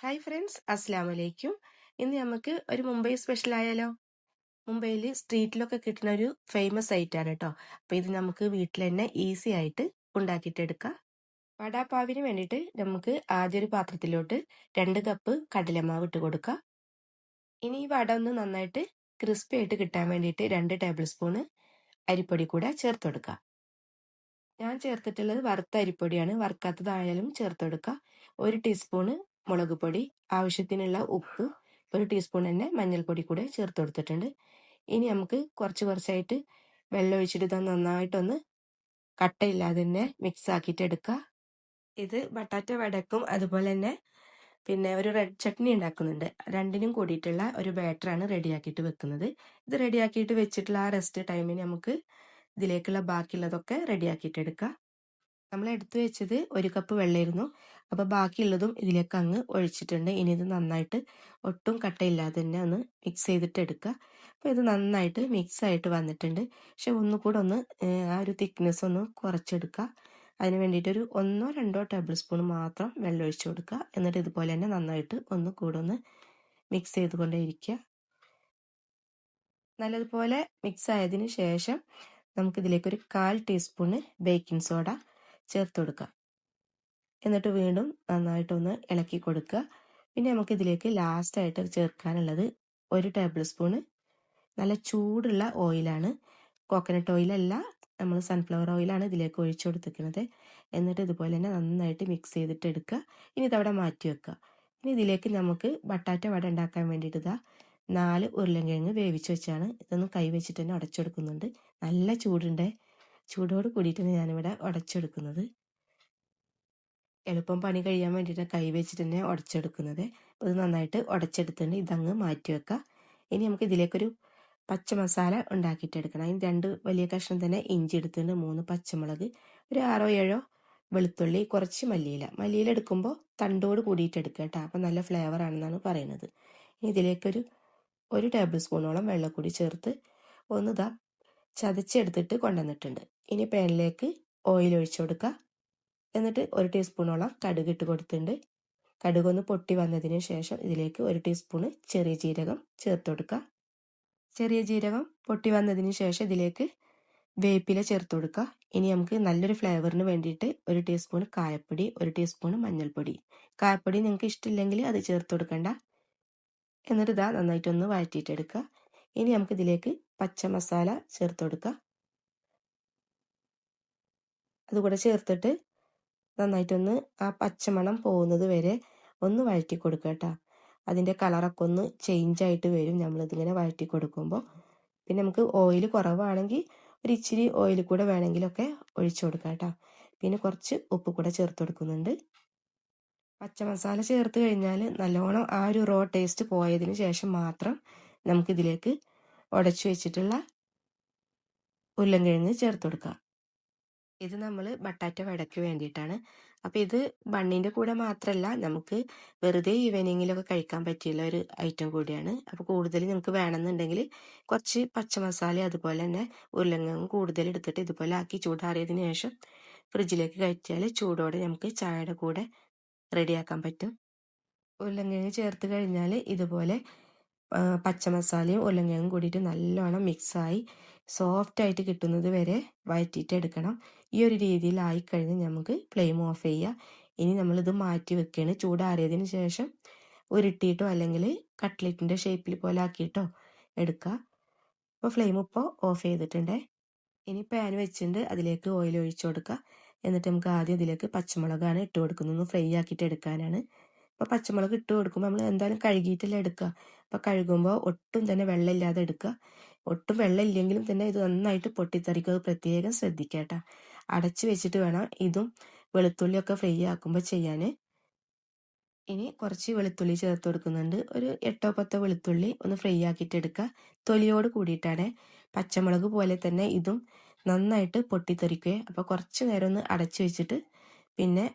Hi friends, അസ്സാം വലൈക്കും. ഇന്ന് നമുക്ക് ഒരു മുംബൈ സ്പെഷ്യൽ ആയാലോ? മുംബൈയിൽ സ്ട്രീറ്റിലൊക്കെ കിട്ടുന്ന ഒരു ഫേമസ് ഐറ്റാണ് കേട്ടോ. അപ്പോൾ ഇത് നമുക്ക് വീട്ടിൽ തന്നെ ഈസി ആയിട്ട് ഉണ്ടാക്കിയിട്ടെടുക്കാം. വടാപ്പാവിന് വേണ്ടിയിട്ട് നമുക്ക് ആദ്യം ഒരു പാത്രത്തിലോട്ട് 2 കപ്പ് കടലമാവ് ഇട്ട് കൊടുക്കുക. ഇനി ഈ വട ഒന്ന് നന്നായിട്ട് ക്രിസ്പി ആയിട്ട് കിട്ടാൻ വേണ്ടിയിട്ട് 2 ടേബിൾ സ്പൂണ് അരിപ്പൊടി കൂടെ ചേർത്ത് കൊടുക്കുക. ഞാൻ ചേർത്തിട്ടുള്ളത് വറുത്ത അരിപ്പൊടിയാണ്, വറുക്കാത്തതായാലും ചേർത്ത് കൊടുക്കുക. 1 ടീസ്പൂണ് മുളക് പൊടി, ആവശ്യത്തിനുള്ള ഉപ്പ്, 1 ടീസ്പൂൺ തന്നെ മഞ്ഞൾപ്പൊടി കൂടെ ചേർത്ത് കൊടുത്തിട്ടുണ്ട്. ഇനി നമുക്ക് കുറച്ചായിട്ട് വെള്ളം ഒഴിച്ചിട്ട് ഇത് നന്നായിട്ടൊന്ന് കട്ടയില്ലാതെ തന്നെ മിക്സ് ആക്കിയിട്ട് എടുക്കുക. ഇത് ബട്ടാറ്റ വടക്കും അതുപോലെ തന്നെ പിന്നെ ഒരു റെഡ് ചട്നി ഉണ്ടാക്കുന്നുണ്ട്. രണ്ടിനും കൂടിയിട്ടുള്ള ഒരു ബാറ്ററാണ് റെഡിയാക്കിയിട്ട് വെക്കുന്നത്. ഇത് റെഡിയാക്കിയിട്ട് വെച്ചിട്ടുള്ള ആ റെസ്റ്റ് ടൈമിന് നമുക്ക് ഇതിലേക്കുള്ള ബാക്കിയുള്ളതൊക്കെ റെഡിയാക്കിയിട്ട് എടുക്കാം. നമ്മൾ എടുത്തു വെച്ചത് 1 കപ്പ് വെള്ളമായിരുന്നു. അപ്പോൾ ബാക്കിയുള്ളതും ഇതിലേക്ക് അങ്ങ് ഒഴിച്ചിട്ടുണ്ട്. ഇനി ഇത് നന്നായിട്ട് ഒട്ടും കട്ടയില്ലാതെ തന്നെ ഒന്ന് മിക്സ് ചെയ്തിട്ട് എടുക്കുക. അപ്പോൾ ഇത് നന്നായിട്ട് മിക്സ് ആയിട്ട് വന്നിട്ടുണ്ട്. പക്ഷെ ഒന്നുകൂടെ ഒന്ന് ആ ഒരു തിക്നെസ് ഒന്ന് കുറച്ചെടുക്കുക. അതിന് വേണ്ടിയിട്ട് ഒരു 1-2 ടേബിൾ സ്പൂൺ മാത്രം വെള്ളം ഒഴിച്ചു കൊടുക്കുക. എന്നിട്ട് ഇതുപോലെ തന്നെ നന്നായിട്ട് ഒന്ന് മിക്സ് ചെയ്തുകൊണ്ടേയിരിക്കുക. നല്ലതുപോലെ മിക്സ് ആയതിനു ശേഷം നമുക്കിതിലേക്ക് ഒരു 1/4 ടീസ്പൂണ് ബേക്കിംഗ് സോഡ ചേർത്ത് കൊടുക്കുക. എന്നിട്ട് വീണ്ടും നന്നായിട്ടൊന്ന് ഇളക്കി കൊടുക്കുക. പിന്നെ നമുക്കിതിലേക്ക് ലാസ്റ്റായിട്ട് ചേർക്കാനുള്ളത് 1 ടേബിൾ സ്പൂണ് നല്ല ചൂടുള്ള ഓയിലാണ്. കോക്കനട്ട് ഓയിലല്ല, നമ്മൾ സൺഫ്ലവർ ഓയിലാണ് ഇതിലേക്ക് ഒഴിച്ചു കൊടുത്തിരിക്കുന്നത്. എന്നിട്ട് ഇതുപോലെ തന്നെ നന്നായിട്ട് മിക്സ് ചെയ്തിട്ട് എടുക്കുക. ഇനി ഇതവിടെ മാറ്റി വെക്കുക. ഇനി ഇതിലേക്ക് നമുക്ക് ബട്ടാറ്റ വട ഉണ്ടാക്കാൻ വേണ്ടിയിട്ട് 4 ഉരുളൻകിഴങ്ങ് വേവിച്ച് വെച്ചാണ്. ഇതൊന്ന് കൈ വെച്ചിട്ട് തന്നെ ഉടച്ചെടുക്കുന്നുണ്ട്. നല്ല ചൂടുണ്ട്, ചൂടോട് കൂടിയിട്ടാണ് ഞാനിവിടെ ഉടച്ചെടുക്കുന്നത്. എളുപ്പം പണി കഴിയാൻ വേണ്ടിയിട്ട് കൈ വെച്ചിട്ട് തന്നെ ഉടച്ചെടുക്കുന്നത്. ഇത് നന്നായിട്ട് ഉടച്ചെടുത്തിട്ടുണ്ട്. ഇതങ്ങ് മാറ്റി വെക്കുക. ഇനി നമുക്ക് ഇതിലേക്കൊരു പച്ച മസാല ഉണ്ടാക്കിയിട്ടെടുക്കണം. അതിന് 2 വലിയ കഷ്ണം തന്നെ ഇഞ്ചി എടുത്തിട്ടുണ്ട്, 3 പച്ചമുളക്, ഒരു 6-7 വെളുത്തുള്ളി, കുറച്ച് മല്ലിയില എടുക്കുമ്പോൾ തണ്ടോട് കൂടിയിട്ട് എടുക്കുക കേട്ടോ. അപ്പം നല്ല ഫ്ലേവർ ആണെന്നാണ് പറയുന്നത്. ഇനി ഇതിലേക്കൊരു 1 ടേബിൾ സ്പൂണോളം വെള്ളം കൂടി ചേർത്ത് ഒന്ന് ചതച്ചെടുത്തിട്ട് കൊണ്ടുവന്നിട്ടുണ്ട്. ഇനി പാനിലേക്ക് ഓയിൽ ഒഴിച്ചു കൊടുക്കുക. എന്നിട്ട് 1 ടീസ്പൂണോളം കടുക് ഇട്ട് കൊടുത്തിട്ടുണ്ട്. കടുകൊന്ന് പൊട്ടി വന്നതിന് ശേഷം ഇതിലേക്ക് 1 ടീസ്പൂണ് ചെറിയ ജീരകം ചേർത്ത് കൊടുക്കുക. ചെറിയ ജീരകം പൊട്ടി വന്നതിന് ശേഷം ഇതിലേക്ക് വേപ്പില ചേർത്ത് കൊടുക്കുക. ഇനി നമുക്ക് നല്ലൊരു ഫ്ലേവറിന് വേണ്ടിയിട്ട് 1 ടീസ്പൂൺ കായപ്പൊടി, 1 ടീസ്പൂൺ മഞ്ഞൾപ്പൊടി. കായപ്പൊടി നിങ്ങൾക്ക് ഇഷ്ടമില്ലെങ്കിൽ അത് ചേർത്ത് കൊടുക്കണ്ട. എന്നിട്ട് നന്നായിട്ടൊന്ന് വഴറ്റിയിട്ടെടുക്കുക. ഇനി നമുക്ക് ഇതിലേക്ക് പച്ച മസാല ചേർത്ത് കൊടുക്കുക. അതുകൂടെ ചേർത്തിട്ട് നന്നായിട്ടൊന്ന് ആ പച്ചമണം പോകുന്നത് വരെ ഒന്ന് വഴറ്റി കൊടുക്കുക കേട്ടോ. അതിൻ്റെ കളറൊക്കെ ഒന്ന് ചേഞ്ച് ആയിട്ട് വരും നമ്മളിതിങ്ങനെ വഴറ്റി കൊടുക്കുമ്പോൾ. പിന്നെ നമുക്ക് ഓയിൽ കുറവാണെങ്കിൽ ഒരു ഇച്ചിരി ഓയിൽ കൂടെ വേണമെങ്കിലൊക്കെ ഒഴിച്ചു കൊടുക്കാം കേട്ടോ. പിന്നെ കുറച്ച് ഉപ്പ് കൂടെ ചേർത്ത് കൊടുക്കുന്നുണ്ട്. പച്ച മസാല ചേർത്ത് കഴിഞ്ഞാൽ നല്ലോണം ആ ഒരു റോ ടേസ്റ്റ് പോയതിന് ശേഷം മാത്രം നമുക്കിതിലേക്ക് ഉടച്ചു വെച്ചിട്ടുള്ള ഉരുളൻകിഴങ്ങ് ചേർത്ത് കൊടുക്കാം. ഇത് നമ്മൾ ബട്ടാറ്റ വടയ്ക്ക് വേണ്ടിയിട്ടാണ്. അപ്പോൾ ഇത് ബണ്ണിൻ്റെ കൂടെ മാത്രമല്ല, നമുക്ക് വെറുതെ ഈവനിങ്ങിലൊക്കെ കഴിക്കാൻ പറ്റിയുള്ള ഒരു ഐറ്റം കൂടിയാണ്. അപ്പോൾ കൂടുതൽ നിങ്ങൾക്ക് വേണമെന്നുണ്ടെങ്കിൽ കുറച്ച് പച്ച മസാല അതുപോലെ തന്നെ ഉരുളക്കിഴങ്ങ് കൂടുതൽ എടുത്തിട്ട് ഇതുപോലെ ആക്കി ചൂടാറിയതിന് ശേഷം ഫ്രിഡ്ജിലേക്ക് കയറ്റിയാൽ ചൂടോടെ നമുക്ക് ചായയുടെ കൂടെ റെഡിയാക്കാൻ പറ്റും. ഉരുളക്കിഴങ്ങ് ചേർത്ത് കഴിഞ്ഞാൽ ഇതുപോലെ പച്ച മസാലയും ഉരുളക്കിഴങ്ങും കൂടിയിട്ട് നല്ലോണം മിക്സായി സോഫ്റ്റായിട്ട് കിട്ടുന്നത് വരെ വഴറ്റിയിട്ട് എടുക്കണം. ഈ ഒരു രീതിയിലായി കഴിഞ്ഞ് നമുക്ക് ഫ്ലെയിം ഓഫ് ചെയ്യുക. ഇനി നമ്മളിത് മാറ്റി വെക്കുകയാണ്. ചൂടാറിയതിന് ശേഷം ഉരുട്ടിയിട്ടോ അല്ലെങ്കിൽ കട്ട്ലറ്റിൻ്റെ ഷേപ്പിൽ പോലെ ആക്കിയിട്ടോ എടുക്കുക. അപ്പോൾ ഫ്ലെയിം ഇപ്പോൾ ഓഫ് ചെയ്തിട്ടുണ്ട്. ഇനി പാൻ വെച്ചിട്ടുണ്ട്, അതിലേക്ക് ഓയിൽ ഒഴിച്ചു കൊടുക്കുക. എന്നിട്ട് നമുക്ക് ആദ്യം ഇതിലേക്ക് പച്ചമുളകാണ് ഇട്ട് കൊടുക്കുന്നത്, ഫ്രൈ ആക്കിയിട്ട് എടുക്കാനാണ്. അപ്പോൾ പച്ചമുളക് ഇട്ട് കൊടുക്കുമ്പോൾ നമ്മൾ എന്തായാലും കഴുകിയിട്ടല്ലേ എടുക്കുക. അപ്പോൾ കഴുകുമ്പോൾ ഒട്ടും തന്നെ വെള്ളമില്ലാതെ എടുക്കുക. ഒട്ടും വെള്ളം ഇല്ലെങ്കിലും തന്നെ ഇത് നന്നായിട്ട് പൊട്ടിത്തെറിക്കുക, പ്രത്യേകം ശ്രദ്ധിക്കുക കേട്ടോ. അടച്ചു വെച്ചിട്ട് വേണം ഇതും വെളുത്തുള്ളിയൊക്കെ ഫ്രൈ ആക്കുമ്പോൾ ചെയ്യാൻ. ഇനി കുറച്ച് വെളുത്തുള്ളി ചേർത്ത് കൊടുക്കുന്നുണ്ട്. ഒരു 8-10 വെളുത്തുള്ളി ഒന്ന് ഫ്രൈ ആക്കിയിട്ട് എടുക്കുക, തൊലിയോട് കൂടിയിട്ടാണ്. പച്ചമുളക് പോലെ തന്നെ ഇതും നന്നായിട്ട് പൊട്ടിത്തെറിക്കുക. അപ്പോൾ കുറച്ച് നേരം ഒന്ന് അടച്ചു വെച്ചിട്ട് പിന്നെ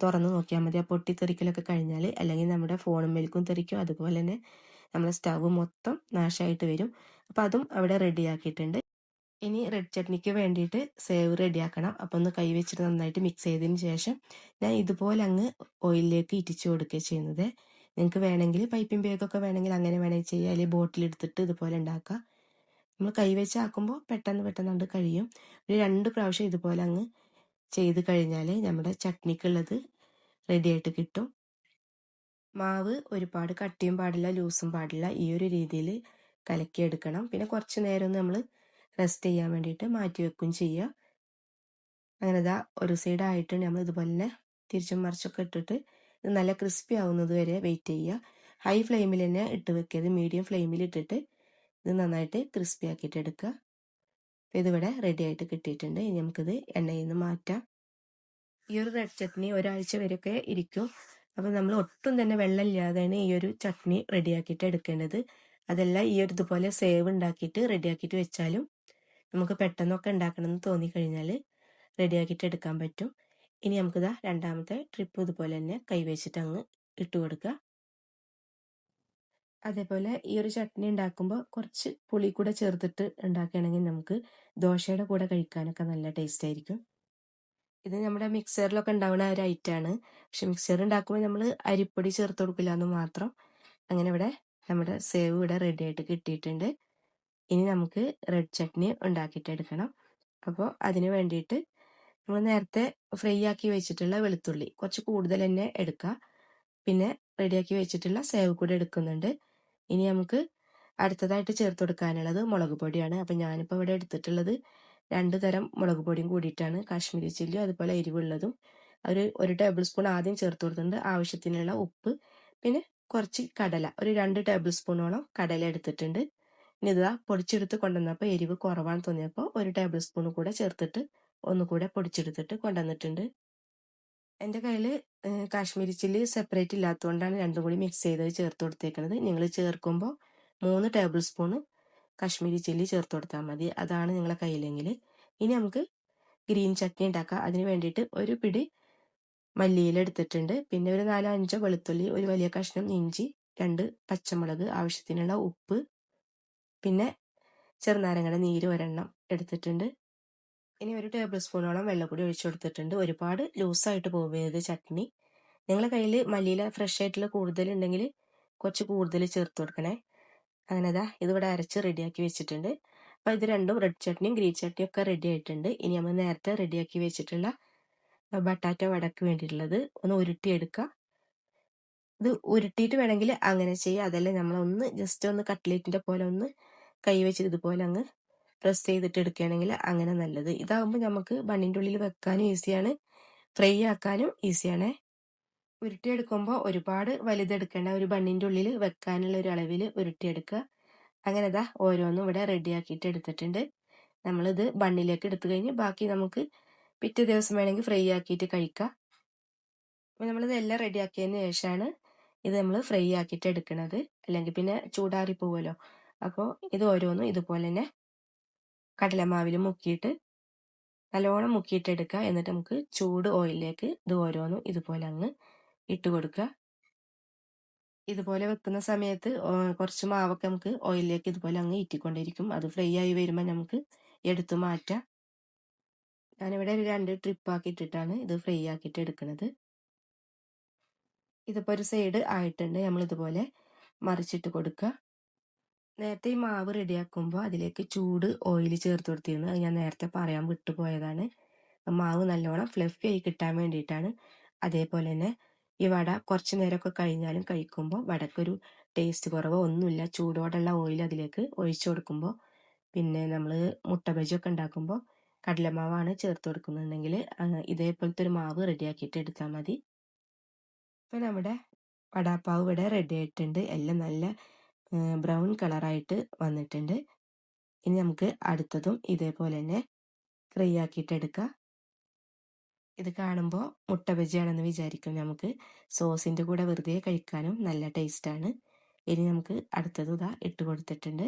തുറന്ന് നോക്കിയാൽ മതി. ആ പൊട്ടിത്തെറിക്കലൊക്കെ കഴിഞ്ഞാൽ, അല്ലെങ്കിൽ നമ്മുടെ ഫോണുമ്മേൽക്കും തെറിക്കും, അതുപോലെ തന്നെ നമ്മുടെ സ്റ്റവ് മൊത്തം നാശമായിട്ട് വരും. അപ്പോൾ അതും അവിടെ റെഡിയാക്കിയിട്ടുണ്ട്. ഇനി റെഡ് ചട്നിക്ക് വേണ്ടിയിട്ട് സേവ് റെഡിയാക്കണം. അപ്പോൾ ഒന്ന് കൈ വെച്ചിട്ട് നന്നായിട്ട് മിക്സ് ചെയ്തതിന് ശേഷം ഞാൻ ഇതുപോലെ അങ്ങ് ഓയിലിലേക്ക് ഇറ്റിച്ചു കൊടുക്കുകയാണ് ചെയ്യുന്നത്. നിങ്ങൾക്ക് വേണമെങ്കിൽ പൈപ്പിംഗ് ബാഗൊക്കെ വേണമെങ്കിൽ അങ്ങനെ വേണമെങ്കിൽ ചെയ്യുക, അല്ലെങ്കിൽ ബോട്ടിലെടുത്തിട്ട് ഇതുപോലെ ഉണ്ടാക്കുക. നമ്മൾ കൈവച്ച് ആക്കുമ്പോൾ പെട്ടെന്ന് കഴിയും. ഒരു 2 പ്രാവശ്യം ഇതുപോലെ അങ്ങ് ചെയ്ത് കഴിഞ്ഞാൽ നമ്മുടെ ചട്നിക്കുള്ളത് റെഡി ആയിട്ട് കിട്ടും. മാവ് ഒരുപാട് കട്ടിയും പാടില്ല ലൂസും പാടില്ല, ഈ ഒരു രീതിയിൽ കലക്കിയെടുക്കണം. പിന്നെ കുറച്ച് നേരം ഒന്ന് നമ്മൾ റെസ്റ്റ് ചെയ്യാൻ വേണ്ടിയിട്ട് മാറ്റി വെക്കുകയും ചെയ്യുക. അങ്ങനെ ഇതാ ഒരു സൈഡ് ആയിട്ട് നമ്മൾ ഇതുപോലെ തന്നെ തിരിച്ചും മറിച്ചൊക്കെ ഇട്ടിട്ട് ഇത് നല്ല ക്രിസ്പി ആവുന്നത് വരെ വെയിറ്റ് ചെയ്യുക. ഹൈ ഫ്ലെയിമിൽ തന്നെ ഇട്ട് വെക്കരുത്, മീഡിയം ഫ്ലെയിമിൽ ഇട്ടിട്ട് ഇത് നന്നായിട്ട് ക്രിസ്പി ആക്കിയിട്ട് എടുക്കുക. ഇതിവിടെ റെഡി ആയിട്ട് കിട്ടിയിട്ടുണ്ട്. ഇനി നമുക്കിത് എണ്ണയിൽ നിന്ന് മാറ്റാം. ഈ ഒരു റെഡ് ചട്നി ഒരാഴ്ച വരെയൊക്കെ ഇരിക്കും. അപ്പോൾ നമ്മൾ ഒട്ടും തന്നെ വെള്ളമില്ലാതെയാണ് ഈ ഒരു ചട്നി റെഡിയാക്കിയിട്ട് എടുക്കേണ്ടത്. അതല്ല ഈ ഒരു ഇതുപോലെ സേവ് ഉണ്ടാക്കിയിട്ട് റെഡിയാക്കിയിട്ട് വെച്ചാലും നമുക്ക് പെട്ടെന്നൊക്കെ ഉണ്ടാക്കണമെന്ന് തോന്നിക്കഴിഞ്ഞാൽ റെഡിയാക്കിയിട്ട് എടുക്കാൻ പറ്റും. ഇനി നമുക്കിതാ രണ്ടാമത്തെ ട്രിപ്പ് ഇതുപോലെ തന്നെ കൈവച്ചിട്ട് അങ്ങ് ഇട്ട് കൊടുക്കുക. അതേപോലെ ഈ ഒരു ചട്നി ഉണ്ടാക്കുമ്പോൾ കുറച്ച് പുളി കൂടെ ചേർത്തിട്ട് ഉണ്ടാക്കുകയാണെങ്കിൽ നമുക്ക് ദോശയുടെ കൂടെ കഴിക്കാനൊക്കെ നല്ല ടേസ്റ്റ് ആയിരിക്കും. ഇത് നമ്മുടെ മിക്സറിലൊക്കെ ഉണ്ടാവുന്ന ഒരു ഐറ്റമാണ്. പക്ഷെ മിക്സർ ഉണ്ടാക്കുമ്പോൾ നമ്മൾ അരിപ്പൊടി ചേർത്ത് കൊടുക്കില്ല എന്ന് മാത്രം. അങ്ങനെ ഇവിടെ നമ്മുടെ സേവ് ഇവിടെ റെഡി ആയിട്ട് കിട്ടിയിട്ടുണ്ട്. ഇനി നമുക്ക് റെഡ് ചട്നി ഉണ്ടാക്കിയിട്ട് എടുക്കണം. അപ്പോൾ അതിന് വേണ്ടിയിട്ട് നമ്മൾ നേരത്തെ ഫ്രൈ ആക്കി വെച്ചിട്ടുള്ള വെളുത്തുള്ളി കുറച്ച് കൂടുതൽ തന്നെ എടുക്കുക. പിന്നെ റെഡിയാക്കി വെച്ചിട്ടുള്ള സേവ് കൂടെ എടുക്കുന്നുണ്ട്. ഇനി നമുക്ക് അടുത്തതായിട്ട് ചേർത്ത് കൊടുക്കാനുള്ളത് മുളക് പൊടിയാണ്. അപ്പം ഞാനിപ്പോൾ ഇവിടെ എടുത്തിട്ടുള്ളത് 2 തരം മുളക് പൊടിയും കൂടിയിട്ടാണ്, കാശ്മീരി ചില്ലിയും അതുപോലെ എരിവുള്ളതും. ഒരു ടേബിൾ സ്പൂൺ ആദ്യം ചേർത്ത് കൊടുത്തിട്ടുണ്ട്. ആവശ്യത്തിനുള്ള ഉപ്പ്, പിന്നെ കുറച്ച് കടല, ഒരു 2 ടേബിൾ സ്പൂണോളം കടല എടുത്തിട്ടുണ്ട്. ഇനി ഇതാ പൊടിച്ചെടുത്ത് കൊണ്ടുവന്നപ്പോൾ എരിവ് കുറവാണെന്ന് തോന്നിയപ്പോൾ ഒരു ടേബിൾ സ്പൂൺ കൂടെ ചേർത്തിട്ട് ഒന്നുകൂടെ പൊടിച്ചെടുത്തിട്ട് കൊണ്ടുവന്നിട്ടുണ്ട്. എൻ്റെ കയ്യിൽ കാശ്മീരി ചില്ലി സെപ്പറേറ്റ് ഇല്ലാത്തതുകൊണ്ടാണ് രണ്ടും കൂടി മിക്സ് ചെയ്ത് ചേർത്ത് കൊടുത്തേക്കുന്നത്. നിങ്ങൾ ചേർക്കുമ്പോൾ 3 ടേബിൾ സ്പൂൺ കാശ്മീരി ചില്ലി ചേർത്ത് കൊടുത്താൽ മതി, അതാണ് നിങ്ങളെ കയ്യിലെങ്കിൽ. ഇനി നമുക്ക് ഗ്രീൻ ചട്നി ഉണ്ടാക്കാം. അതിന് വേണ്ടിയിട്ട് ഒരു പിടി മല്ലിയില എടുത്തിട്ടുണ്ട്. പിന്നെ ഒരു 4-5 വെളുത്തുള്ളി, ഒരു വലിയ കഷ്ണം ഇഞ്ചി, 2 പച്ചമുളക്, ആവശ്യത്തിനുള്ള ഉപ്പ്, പിന്നെ ചെറുനാരങ്ങയുടെ നീര് ഒരെണ്ണം എടുത്തിട്ടുണ്ട്. ഇനി ഒരു ടേബിൾ സ്പൂണോളം വെള്ളം കൂടി ഒഴിച്ചു കൊടുത്തിട്ടുണ്ട്. ഒരുപാട് ലൂസായിട്ട് പോകരുത് ചട്നി. നിങ്ങളുടെ കയ്യിൽ മല്ലിയില ഫ്രഷ് ആയിട്ടുള്ള കൂടുതലുണ്ടെങ്കിൽ കുറച്ച് കൂടുതൽ ചേർത്ത് കൊടുക്കണേ. അങ്ങനെ അതാ ഇതിവിടെ അരച്ച് റെഡിയാക്കി വെച്ചിട്ടുണ്ട്. അപ്പോൾ ഇത് രണ്ടും റെഡ് ചട്നിയും ഗ്രീൻ ചട്നിയും ഒക്കെ റെഡി ആയിട്ടുണ്ട്. ഇനി നമ്മൾ നേരത്തെ റെഡിയാക്കി വെച്ചിട്ടുള്ള ബട്ടാറ്റ വടക്ക് വേണ്ടിയിട്ടുള്ളത് ഒന്ന് ഉരുട്ടിയെടുക്കുക. ഇത് ഉരുട്ടിയിട്ട് വേണമെങ്കിൽ അങ്ങനെ ചെയ്യുക, അതല്ല നമ്മളൊന്ന് ജസ്റ്റ് ഒന്ന് കട്ട്ലേറ്റിൻ്റെ പോലെ ഒന്ന് കൈവച്ച് ഇതുപോലെ അങ്ങ് പ്രസ് ചെയ്തിട്ട് എടുക്കുകയാണെങ്കിൽ അങ്ങനെ നല്ലത്. ഇതാകുമ്പോൾ നമുക്ക് ബണ്ണിൻ്റെ ഉള്ളിൽ വെക്കാനും ഈസിയാണ്, ഫ്രൈ ആക്കാനും ഈസിയാണ്. ഉരുട്ടിയെടുക്കുമ്പോൾ ഒരുപാട് വലുതെടുക്കേണ്ട, ഒരു ബണ്ണിൻ്റെ ഉള്ളിൽ വെക്കാനുള്ള ഒരു അളവിൽ ഉരുട്ടിയെടുക്കുക. അങ്ങനെ ഇതാ ഓരോന്നും ഇവിടെ റെഡിയാക്കിയിട്ട് എടുത്തിട്ടുണ്ട്. നമ്മളിത് ബണ്ണിലേക്ക് എടുത്തു കഴിഞ്ഞ് ബാക്കി നമുക്ക് പിറ്റേ ദിവസം വേണമെങ്കിൽ ഫ്രൈ ആക്കിയിട്ട് കഴിക്കാം. അപ്പോൾ നമ്മളിത് എല്ലാം റെഡിയാക്കിയതിന് ശേഷമാണ് ഇത് നമ്മൾ ഫ്രൈ ആക്കിയിട്ട് എടുക്കുന്നത്, അല്ലെങ്കിൽ പിന്നെ ചൂടാറി പോവുമല്ലോ. അപ്പോൾ ഇത് ഓരോന്നും ഇതുപോലെ തന്നെ കടലമാവിൽ മുക്കിയിട്ട് നല്ലോണം മുക്കിയിട്ട് എടുക്കുക. എന്നിട്ട് നമുക്ക് ചൂട് ഓയിലിലേക്ക് ഇത് ഓരോന്നും ഇതുപോലെ അങ്ങ് ഇട്ട് കൊടുക്കുക. ഇതുപോലെ വെക്കുന്ന സമയത്ത് കുറച്ച് മാവൊക്കെ നമുക്ക് ഓയിലിലേക്ക് ഇതുപോലെ അങ്ങ് ഇറ്റിക്കൊണ്ടിരിക്കും. അത് ഫ്രൈ ആയി വരുമ്പോൾ നമുക്ക് എടുത്തു മാറ്റാം. ഞാനിവിടെ ഒരു 2 ട്രിപ്പാക്കി ഇട്ടിട്ടാണ് ഇത് ഫ്രൈ ആക്കിയിട്ട് എടുക്കുന്നത്. ഇതിപ്പോൾ ഒരു സൈഡ് ആയിട്ടുണ്ട്. നമ്മൾ ഇതുപോലെ മറിച്ചിട്ട് കൊടുക്കുക. നേരത്തെ ഈ മാവ് റെഡിയാക്കുമ്പോൾ അതിലേക്ക് ചൂട് ഓയിൽ ചേർത്ത് കൊടുത്തിരുന്നു, അത് ഞാൻ നേരത്തെ പറയാൻ വിട്ടുപോയതാണ്. മാവ് നല്ലോണം ഫ്ലഫി ആയി കിട്ടാൻ വേണ്ടിയിട്ടാണ്. അതേപോലെ തന്നെ ഈ വട കുറച്ച് നേരമൊക്കെ കഴിഞ്ഞാലും കഴിക്കുമ്പോൾ വടക്കൊരു ടേസ്റ്റ് കുറവോ ഒന്നുമില്ല. ചൂടോടുള്ള ഓയിൽ അതിലേക്ക് ഒഴിച്ചു കൊടുക്കുമ്പോൾ, പിന്നെ നമ്മൾ മുട്ട ബജിയൊക്കെ ഉണ്ടാക്കുമ്പോൾ കടലമാവാണ് ചേർത്ത് കൊടുക്കുന്നുണ്ടെങ്കിൽ ഇതേപോലത്തെ ഒരു മാവ് റെഡിയാക്കിയിട്ട് എടുത്താൽ മതി. ഇപ്പം നമ്മുടെ വടാപ്പാവ് ഇവിടെ റെഡി ആയിട്ടുണ്ട്. എല്ലാം നല്ല ബ്രൗൺ കളറായിട്ട് വന്നിട്ടുണ്ട്. ഇനി നമുക്ക് അടുത്തതും ഇതേപോലെ തന്നെ ഫ്രൈ ആക്കിയിട്ട് എടുക്കാം. ഇത് കാണുമ്പോൾ മുട്ട ബജിയാണെന്ന് വിചാരിക്കും. നമുക്ക് സോസിൻ്റെ കൂടെ വെറുതെ കഴിക്കാനും നല്ല ടേസ്റ്റാണ്. ഇനി നമുക്ക് അടുത്തത് ഇതാ ഇട്ട് കൊടുത്തിട്ടുണ്ട്.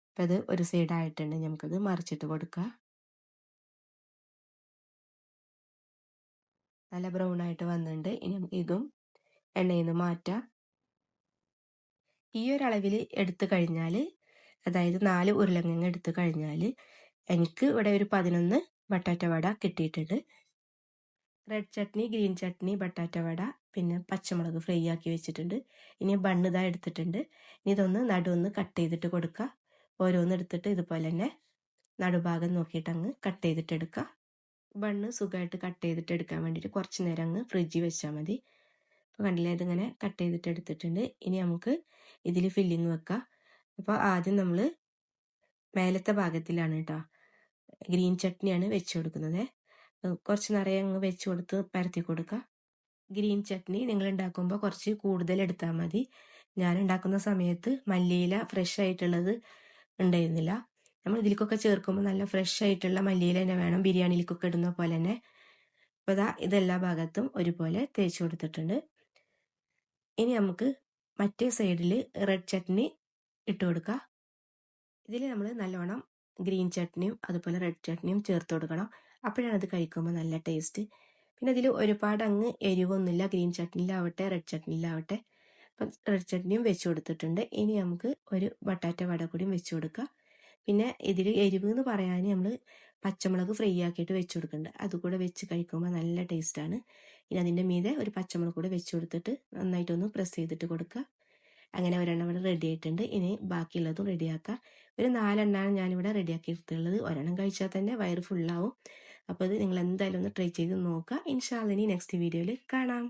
അപ്പം അത് ഒരു സൈഡായിട്ടുണ്ട്, നമുക്കത് മറിച്ചിട്ട് കൊടുക്കാം. നല്ല ബ്രൗൺ ആയിട്ട് വന്നിട്ടുണ്ട്. ഇനി നമുക്ക് ഇതും എണ്ണയിൽ നിന്ന് മാറ്റാം. ഈ ഒരു അളവിൽ എടുത്തു കഴിഞ്ഞാൽ, അതായത് 4 ഉരുളക്കിഴങ്ങ് എടുത്തു കഴിഞ്ഞാൽ എനിക്ക് ഇവിടെ ഒരു 11 ബട്ടാറ്റ വട കിട്ടിയിട്ടുണ്ട്. റെഡ് ചട്നി, ഗ്രീൻ ചട്നി, ബട്ടാറ്റ വട, പിന്നെ പച്ചമുളക് ഫ്രൈ ആക്കി വെച്ചിട്ടുണ്ട്. ഇനി ബണ്ണ് ഇതാ എടുത്തിട്ടുണ്ട്. ഇനി ഇതൊന്ന് നടുവൊന്ന് കട്ട് ചെയ്തിട്ട് കൊടുക്കുക. ഓരോന്ന് എടുത്തിട്ട് ഇതുപോലെ തന്നെ നടുഭാഗം നോക്കിയിട്ട് അങ്ങ് കട്ട് ചെയ്തിട്ട് എടുക്കുക. ബണ്ണ് സുഖമായിട്ട് കട്ട് ചെയ്തിട്ട് എടുക്കാൻ വേണ്ടിയിട്ട് കുറച്ച് നേരം അങ്ങ് ഫ്രിഡ്ജിൽ വെച്ചാൽ മതി. അപ്പോൾ കണ്ടില്ലേ, ഇതിങ്ങനെ കട്ട് ചെയ്തിട്ട് എടുത്തിട്ടുണ്ട്. ഇനി നമുക്ക് ഇതിൽ ഫില്ലിങ് വെക്കാം. അപ്പോൾ ആദ്യം നമ്മൾ മേലത്തെ ഭാഗത്തിലാണ് കേട്ടോ ഗ്രീൻ ചട്നിയാണ് വെച്ച് കൊടുക്കുന്നത്. കുറച്ച് നിറയെ അങ്ങ് വെച്ച് കൊടുത്ത് പരത്തി കൊടുക്കുക. ഗ്രീൻ ചട്നി നിങ്ങൾ ഉണ്ടാക്കുമ്പോൾ കുറച്ച് കൂടുതൽ എടുത്താൽ മതി. ഞാൻ ഉണ്ടാക്കുന്ന സമയത്ത് മല്ലിയില ഫ്രഷ് ആയിട്ടുള്ളത് ഉണ്ടായിരുന്നില്ല. നമ്മൾ ഇതിലേക്കൊക്കെ ചേർക്കുമ്പോൾ നല്ല ഫ്രഷ് ആയിട്ടുള്ള മല്ലിയില തന്നെ വേണം, ബിരിയാണിയിലേക്കൊക്കെ ഇടുന്ന പോലെ തന്നെ. അപ്പോൾ ഇതെല്ലാ ഭാഗത്തും ഒരുപോലെ തേച്ച് കൊടുത്തിട്ടുണ്ട്. ഇനി നമുക്ക് മറ്റേ സൈഡിൽ റെഡ് ചട്നി ഇട്ട് കൊടുക്കുക. ഇതിൽ നമ്മൾ നല്ലോണം ഗ്രീൻ ചട്നിയും അതുപോലെ റെഡ് ചട്നിയും ചേർത്ത് കൊടുക്കണം. അപ്പോഴാണ് അത് കഴിക്കുമ്പോൾ നല്ല ടേസ്റ്റ്. പിന്നെ ഇതിൽ ഒരുപാട് അങ്ങ് എരിവൊന്നുമില്ല, ഗ്രീൻ ചട്നിയിലാവട്ടെ റെഡ് ചട്നിയിലാവട്ടെ. അപ്പം റെഡ് ചട്നിയും വെച്ച് കൊടുത്തിട്ടുണ്ട്. ഇനി നമുക്ക് ഒരു ബട്ടാറ്റ വട കൂടിയും വെച്ച് കൊടുക്കുക. പിന്നെ ഇതിൽ എരിവ് എന്ന് പറയാൻ നമ്മൾ പച്ചമുളക് ഫ്രൈ ആക്കിയിട്ട് വെച്ച് കൊടുക്കുന്നുണ്ട്. അതുകൂടെ വെച്ച് കഴിക്കുമ്പോൾ നല്ല ടേസ്റ്റാണ്. ഇനി അതിൻ്റെ മീതെ ഒരു പച്ചമുളക് കൂടെ വെച്ച് കൊടുത്തിട്ട് നന്നായിട്ടൊന്ന് പ്രസ് ചെയ്തിട്ട് കൊടുക്കുക. അങ്ങനെ ഒരെണ്ണം ഇവിടെ റെഡി ആയിട്ടുണ്ട്. ഇനി ബാക്കിയുള്ളതും റെഡിയാക്കാം. ഒരു 4 എണ്ണമാണ് ഞാനിവിടെ റെഡിയാക്കി എടുത്തുള്ളത്. ഒരെണ്ണം കഴിച്ചാൽ തന്നെ വയറ് ഫുള്ളാവും. അപ്പോൾ ഇത് നിങ്ങൾ എന്തായാലും ഒന്ന് ട്രൈ ചെയ്ത് നോക്കുക. ഇൻഷാ അല്ലാഹ് ഇനി നെക്സ്റ്റ് വീഡിയോയിൽ കാണാം.